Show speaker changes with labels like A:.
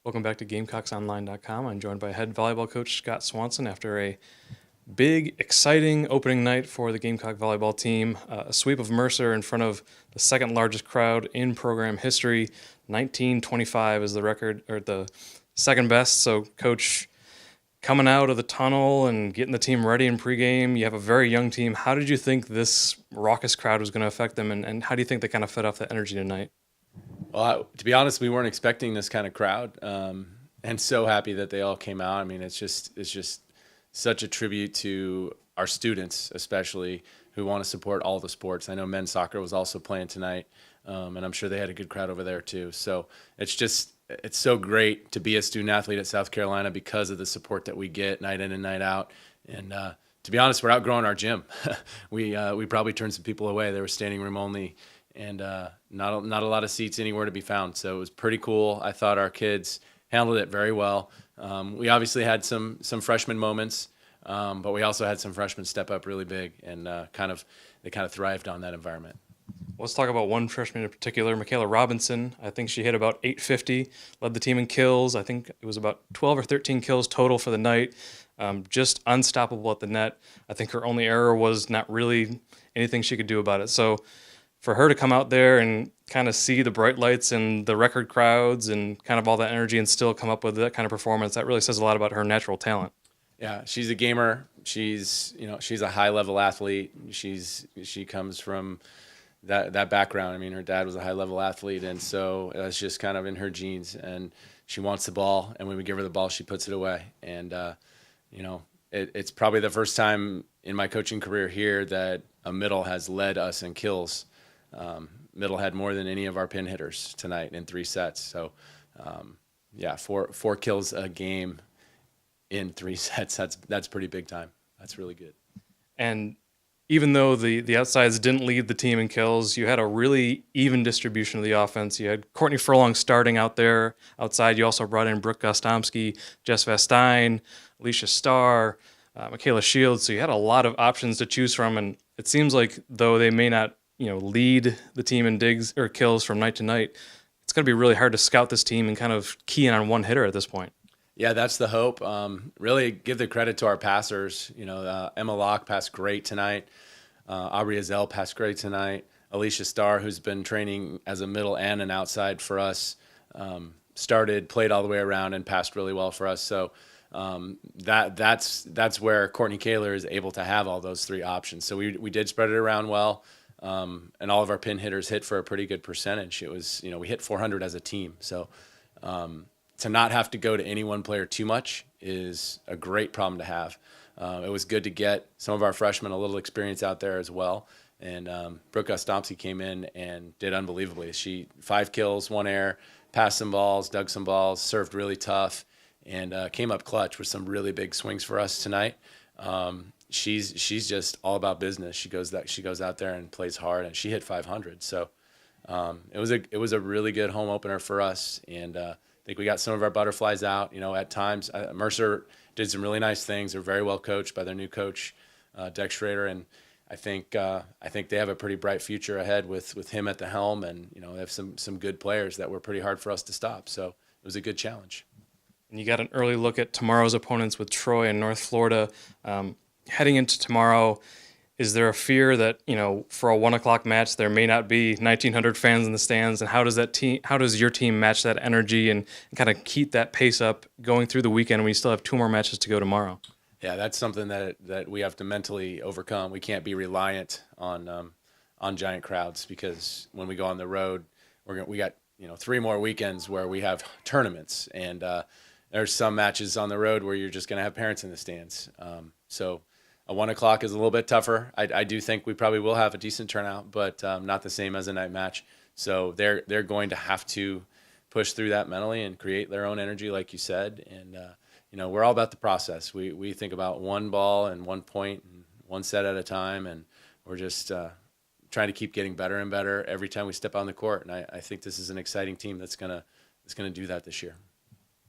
A: Welcome back to GamecocksOnline.com. I'm joined by head volleyball coach Scott Swanson after a big, exciting opening night for the Gamecock volleyball team. A sweep of Mercer in front of the second largest crowd in program history. 1925 is the record, or the second best. So, Coach, coming out of the tunnel and getting the team ready in pregame, you have a very young team. How did you think this raucous crowd was going to affect them, and how do you think they kind of fed off that energy tonight?
B: Well, to be honest, we weren't expecting this kind of crowd, and so happy that they all came out. I mean, it's just such a tribute to our students, especially who want to support all the sports. I know men's soccer was also playing tonight, and I'm sure they had a good crowd over there too. So it's so great to be a student athlete at South Carolina because of the support that we get night in and night out. And to be honest, we're outgrowing our gym. We probably turned some people away. They were standing room only, and not a lot of seats anywhere to be found. So it was pretty cool. I thought our kids handled it very well. We obviously had some freshman moments, but we also had some freshmen step up really big, and they kind of thrived on that environment.
A: Let's talk about one freshman in particular, Mikayla Robinson. I think she hit about 850, led the team in kills. I think it was about 12 or 13 kills total for the night. Just unstoppable at the net. I think her only error was not really anything she could do about it. So for her to come out there and kind of see the bright lights and the record crowds and kind of all that energy and still come up with that kind of performance, that really says a lot about her natural talent.
B: Yeah, she's a gamer. She's a high level athlete. She comes from that background. I mean, her dad was a high level athlete, and so that's just kind of in her genes. And she wants the ball, and when we give her the ball, she puts it away. And it's probably the first time in my coaching career here that a middle has led us in kills. Middle had more than any of our pin hitters tonight in 3 sets. So, four kills a game in 3 sets. That's pretty big time. That's really good.
A: And even though the outsides didn't lead the team in kills, you had a really even distribution of the offense. You had Courtney Furlong starting out there outside. You also brought in Brooke Gostomski, Jess Vastine, Alicia Starr, Michaela Shields. So you had a lot of options to choose from. And it seems like though they may not lead the team in digs or kills from night to night, it's going to be really hard to scout this team and kind of key in on one hitter at this point.
B: Yeah, that's the hope. Really give the credit to our passers. Emma Locke passed great tonight. Aubrey Azell passed great tonight. Alicia Starr, who's been training as a middle and an outside for us, played all the way around and passed really well for us. So that's where Courtney Kaler is able to have all those 3 options. So we did spread it around well. And all of our pin hitters hit for a pretty good percentage. It was, we hit 400 as a team. So to not have to go to any one player too much is a great problem to have. It was good to get some of our freshmen a little experience out there as well. And Brooke Gostomski came in and did unbelievably. She 5 kills, 1 error, passed some balls, dug some balls, served really tough, and came up clutch with some really big swings for us tonight. She's just all about business. She goes out there and plays hard, and she hit 500. So it was a really good home opener for us, and I think we got some of our butterflies out. At times Mercer did some really nice things. They're very well coached by their new coach, Deck Schrader, and I think they have a pretty bright future ahead with him at the helm, and they have some good players that were pretty hard for us to stop. So it was a good challenge.
A: And you got an early look at tomorrow's opponents with Troy and North Florida. Heading into tomorrow, is there a fear that for a 1:00 match there may not be 1,900 fans in the stands? And how does your team match that energy and kind of keep that pace up going through the weekend when you still have 2 more matches to go tomorrow?
B: Yeah, that's something that we have to mentally overcome. We can't be reliant on giant crowds, because when we go on the road, we got 3 more weekends where we have tournaments, and there's some matches on the road where you're just going to have parents in the stands. So a 1:00 is a little bit tougher. I do think we probably will have a decent turnout, but not the same as a night match. So they're going to have to push through that mentally and create their own energy, like you said. And we're all about the process. We think about 1 ball and 1 point and 1 set at a time, and we're just trying to keep getting better and better every time we step on the court. And I think this is an exciting team that's gonna do that this year.